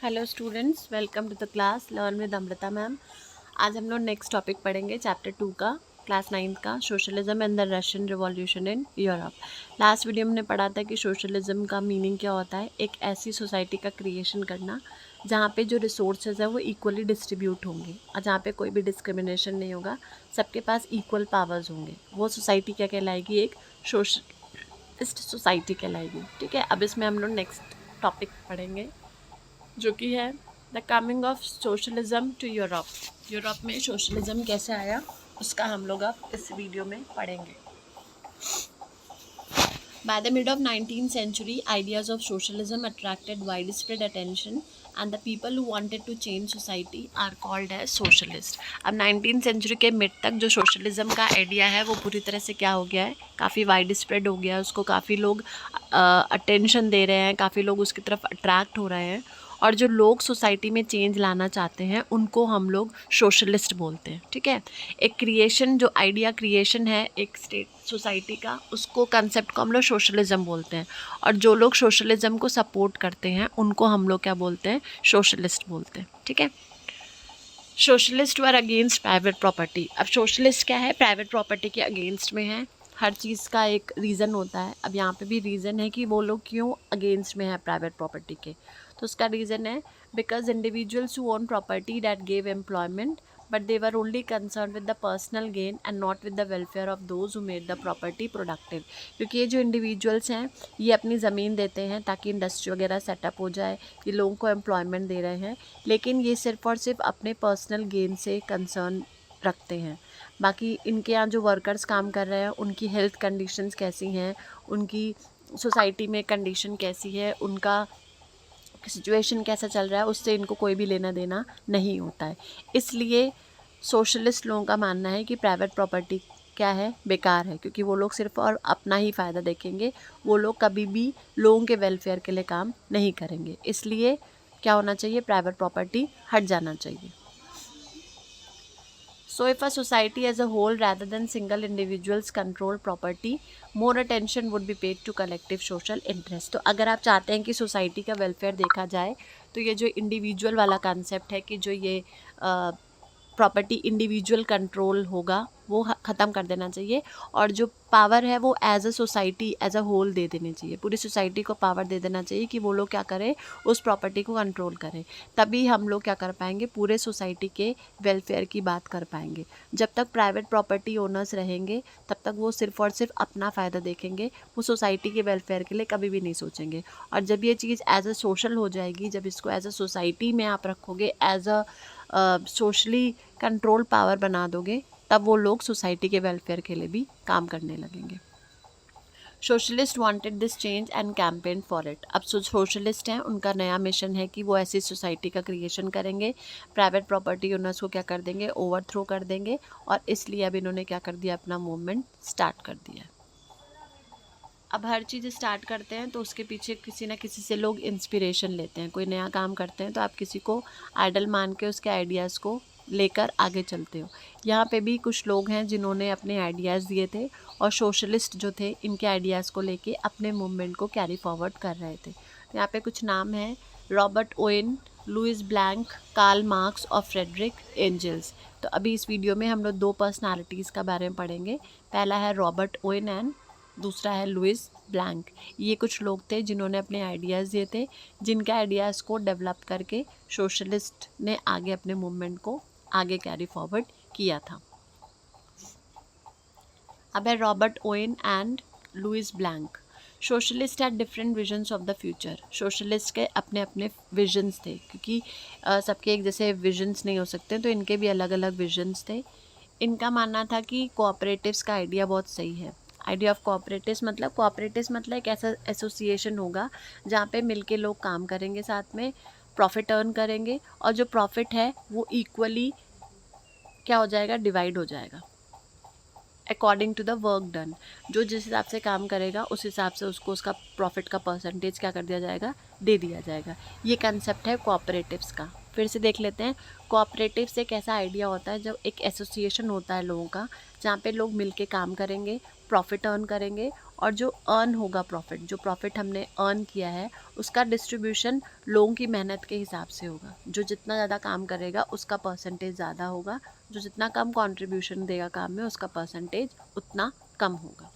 Hello students, welcome to the class learn with Amrita ma'am. आज हम लोग नेक्स्ट टॉपिक पढ़ेंगे चैप्टर 2 का, क्लास 9 का, socialism and the Russian revolution in Europe. Last video में हमने पढ़ा था कि सोशलिज्म का मीनिंग क्या होता है। एक ऐसी सोसाइटी का क्रिएशन करना जहाँ पे जो रिसोर्सेज है वो इक्वली डिस्ट्रीब्यूट होंगे और जहाँ पे कोई भी डिस्क्रिमिनेशन नहीं होगा, सबके पास इक्वल पावर्स होंगे। वो सोसाइटी क्या कहलाएगी? एक सोशलिस्ट सोसाइटी कहलाएगी। ठीक है, अब इसमें हम लोग नेक्स्ट टॉपिक पढ़ेंगे जो कि है the coming of socialism to Europe. Europe में सोशलिज्म कैसे आया उसका हम लोग अब इस वीडियो में पढ़ेंगे। By the mid of 19th century, ideas of socialism attracted widespread attention and the people who wanted to change society are called as socialist। अब 19th century के मिड तक जो सोशलिज्म का आइडिया है वो पूरी तरह से क्या हो गया है, काफ़ी वाइड स्प्रेड हो गया है। उसको काफ़ी लोग अटेंशन दे रहे हैं, काफ़ी लोग उसकी तरफ अट्रैक्ट हो रहे हैं और जो लोग सोसाइटी में चेंज लाना चाहते हैं उनको हम लोग सोशलिस्ट बोलते हैं। ठीक है, एक क्रिएशन, जो आइडिया क्रिएशन है एक स्टेट सोसाइटी का, उसको कंसेप्ट को हम लोग सोशलिज्म बोलते हैं। और जो लोग सोशलिज्म को सपोर्ट करते हैं उनको हम लोग क्या बोलते हैं? सोशलिस्ट बोलते हैं। ठीक है, socialist were against private property. अब सोशलिस्ट क्या है? प्राइवेट प्रॉपर्टी के अगेंस्ट में है। हर चीज़ का एक रीज़न होता है। अब यहाँ पे भी रीज़न है कि वो लोग क्यों अगेंस्ट में है प्राइवेट प्रॉपर्टी के। तो उसका रीज़न है because individuals who own property that gave employment but they were only concern with the personal gain and not with the welfare of those who made the property productive. क्योंकि ये जो individuals हैं ये अपनी ज़मीन देते हैं ताकि इंडस्ट्री वगैरह सेटअप हो जाए, ये लोगों को एम्प्लॉयमेंट दे रहे हैं, लेकिन ये सिर्फ और सिर्फ अपने पर्सनल गेन से कंसर्न रखते हैं। बाकी इनके यहाँ जो वर्कर्स काम कर रहे हैं उनकी हेल्थ कंडीशंस कैसी हैं, उनकी सोसाइटी में कंडीशन कैसी है, उनका सिचुएशन कैसा चल रहा है, उससे इनको कोई भी लेना देना नहीं होता है। इसलिए सोशलिस्ट लोगों का मानना है कि प्राइवेट प्रॉपर्टी क्या है? बेकार है, क्योंकि वो लोग सिर्फ और अपना ही फ़ायदा देखेंगे। वो लोग कभी भी लोगों के वेलफेयर के लिए काम नहीं करेंगे। इसलिए क्या होना चाहिए? प्राइवेट प्रॉपर्टी हट जाना चाहिए। So if a society as a whole rather than single individuals control property, more attention would be paid to collective social interest। तो अगर आप चाहते हैं कि सोसाइटी का वेलफेयर देखा जाए तो ये जो इंडिविजुअल वाला कंसेप्ट है कि जो ये प्रॉपर्टी इंडिविजुअल कंट्रोल होगा वो ख़त्म कर देना चाहिए और जो पावर है वो as a society as a whole दे देनी चाहिए। पूरी सोसाइटी को पावर दे देना चाहिए कि वो लोग क्या करें, उस प्रॉपर्टी को कंट्रोल करें। तभी हम लोग क्या कर पाएंगे? पूरे सोसाइटी के वेलफेयर की बात कर पाएंगे। जब तक प्राइवेट प्रॉपर्टी ओनर्स रहेंगे तब तक वो सिर्फ और सिर्फ अपना फ़ायदा देखेंगे, वो सोसाइटी के वेलफेयर के लिए कभी भी नहीं सोचेंगे। और जब ये चीज़ एज अ सोशल हो जाएगी, जब इसको एज अ सोसाइटी में आप रखोगे, as a socially control power बना दोगे, तब वो लोग सोसाइटी के वेलफेयर के लिए भी काम करने लगेंगे। Socialist wanted this change and campaign for it. अब सोशलिस्ट हैं, उनका नया मिशन है कि वो ऐसी सोसाइटी का क्रिएशन करेंगे, प्राइवेट प्रॉपर्टी ओनर्स को क्या कर देंगे? ओवरथ्रो कर देंगे। और इसलिए अब इन्होंने क्या कर दिया? अपना मूवमेंट स्टार्ट कर दिया। अब हर चीज़ स्टार्ट करते हैं तो उसके पीछे किसी ना किसी से लोग इंस्पिरेशन लेते हैं। कोई नया काम करते हैं तो आप किसी को आइडल मान के उसके आइडियाज़ को लेकर आगे चलते हो। यहाँ पे भी कुछ लोग हैं जिन्होंने अपने आइडियाज़ दिए थे और सोशलिस्ट जो थे इनके आइडियाज़ को लेके अपने मूवमेंट को कैरी फॉरवर्ड कर रहे थे। यहाँ पे कुछ नाम हैं: Robert Owen, Louis Blanc, Karl Marx और फ्रेडरिक एंजल्स। तो अभी इस वीडियो में हम लोग दो पर्सनालिटीज़ का बारे में पढ़ेंगे। पहला है रॉबर्ट ओवेन एंड दूसरा है लुइस ब्लैंक। ये कुछ लोग थे जिन्होंने अपने आइडियाज़ दिए थे, जिनके आइडियाज़ को डेवलप करके सोशलिस्ट ने आगे अपने मूवमेंट को आगे कैरी फॉरवर्ड किया था। अब है Robert Owen and Louis Blanc. Socialist had different visions of the future. Socialist के अपने अपने विजन्स थे, क्योंकि सबके एक जैसे विजन्स नहीं हो सकते, तो इनके भी अलग अलग विजन्स थे। इनका मानना था कि कोऑपरेटिव्स का आइडिया बहुत सही है। आइडिया ऑफ कोऑपरेटिव्स मतलब एक ऐसा एसोसिएशन होगा जहाँ पे मिलके लोग काम करेंगे, साथ में प्रॉफिट अर्न करेंगे और जो प्रॉफिट है वो इक्वली क्या हो जाएगा? डिवाइड हो जाएगा according to the work done. जो जिस हिसाब से काम करेगा उस हिसाब से उसको उसका प्रॉफिट का परसेंटेज क्या कर दिया जाएगा? दे दिया जाएगा। ये कंसेप्ट है कोऑपरेटिव्स का। फिर से देख लेते हैं। कोऑपरेटिव्स एक ऐसा आइडिया होता है जब एक एसोसिएशन होता है लोगों का, जहाँ पे लोग मिलके काम करेंगे, प्रॉफिट अर्न करेंगे और जो अर्न होगा प्रॉफिट, जो प्रॉफिट हमने अर्न किया है उसका डिस्ट्रीब्यूशन लोगों की मेहनत के हिसाब से होगा। जो जितना ज़्यादा काम करेगा उसका परसेंटेज ज़्यादा होगा, जो जितना कम कंट्रीब्यूशन देगा काम में उसका परसेंटेज उतना कम होगा।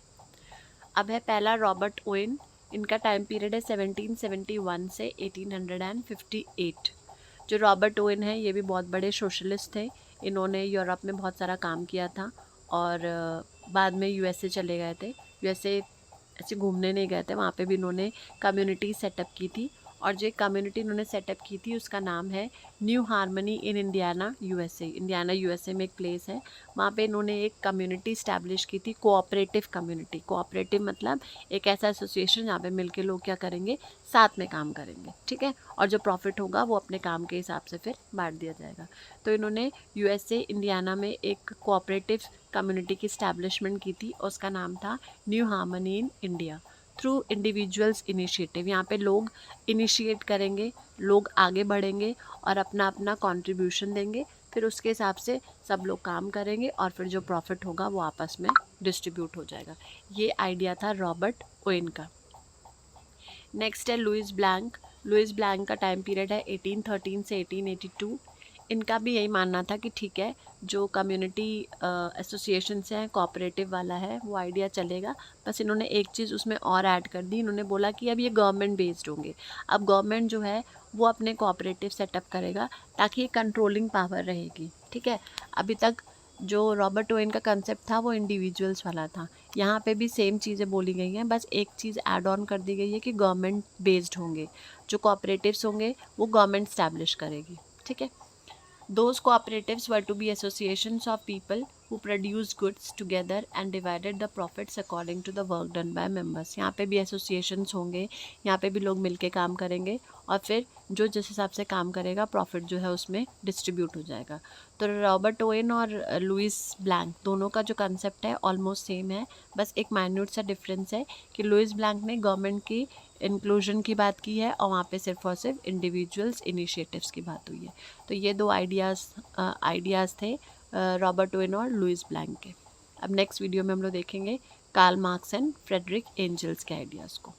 अब है पहला रॉबर्ट ओवेन। इनका टाइम पीरियड है 1771 से 1858। जो रॉबर्ट ओवेन है ये भी बहुत बड़े सोशलिस्ट थे। इन्होंने यूरोप में बहुत सारा काम किया था और बाद में यूएसए चले गए थे। यूएसए ऐसे घूमने नहीं गए थे, वहाँ पे भी इन्होंने कम्युनिटी सेटअप की थी। और जो कम्युनिटी इन्होंने सेटअप की थी उसका नाम है new harmony in Indiana USA. Indiana USA में एक प्लेस है, वहाँ पे इन्होंने एक कम्युनिटी इस्टेब्लिश की थी, कोऑपरेटिव कम्युनिटी। कोऑपरेटिव मतलब एक ऐसा एसोसिएशन जहाँ पे मिलके लोग क्या करेंगे, साथ में काम करेंगे, ठीक है। और जो प्रॉफिट होगा वो अपने काम के हिसाब से फिर बांट दिया जाएगा। तो इन्होंने यूएसए इंडियाना में एक कोऑपरेटिव कम्युनिटी की इस्टेब्लिशमेंट की थी और उसका नाम था new harmony in India through individuals initiative. यहाँ पे लोग इनिशिएट करेंगे, लोग आगे बढ़ेंगे और अपना अपना कंट्रीब्यूशन देंगे, फिर उसके हिसाब से सब लोग काम करेंगे और फिर जो प्रॉफिट होगा वो आपस में डिस्ट्रीब्यूट हो जाएगा। ये आइडिया था रॉबर्ट ओवेन का। नेक्स्ट है लुइस ब्लैंक। लुइस ब्लैंक का टाइम पीरियड है 1813 से 1882। इनका भी यही मानना था कि ठीक है, जो कम्युनिटी एसोसिएशंस हैं, कोऑपरेटिव वाला है, वो आइडिया चलेगा। बस इन्होंने एक चीज़ उसमें और ऐड कर दी। इन्होंने बोला कि अब ये गवर्नमेंट बेस्ड होंगे। अब गवर्नमेंट जो है वो अपने कोऑपरेटिव सेटअप करेगा ताकि ये कंट्रोलिंग पावर रहेगी, ठीक है। अभी तक जो रॉबर्ट ओवेन का कंसेप्ट था वो इंडिविजुअल्स वाला था। यहाँ पे भी सेम चीज़ें बोली गई हैं, बस एक चीज़ ऐड ऑन कर दी गई है कि गवर्नमेंट बेस्ड होंगे। जो कोऑपरेटिव्स होंगे वो गवर्नमेंट स्टैब्लिश करेगी, ठीक है। Those cooperatives were to be associations of people who produced goods together and divided the profits according to the work done by members। यहाँ पे भी associations होंगे, यहाँ पे भी लोग मिलके काम करेंगे और फिर जो जिस हिसाब से काम करेगा प्रॉफिट जो है उसमें डिस्ट्रीब्यूट हो जाएगा। तो रॉबर्ट ओवेन और लुइस ब्लैंक दोनों का जो कंसेप्ट है ऑलमोस्ट सेम है, बस एक माइन्यूट सा डिफरेंस है कि लुइस ब्लैंक ने गवर्नमेंट की इंक्लूजन की बात की है और वहाँ पे सिर्फ और सिर्फ इंडिविजुअल्स इनिशिएटिव्स की बात हुई है। तो ये दो आइडियाज़ थे रॉबर्ट ओवेन और लुइस ब्लैंक के। अब नेक्स्ट वीडियो में हम लोग देखेंगे Karl Marx and Friedrich Engels के आइडियाज़ को।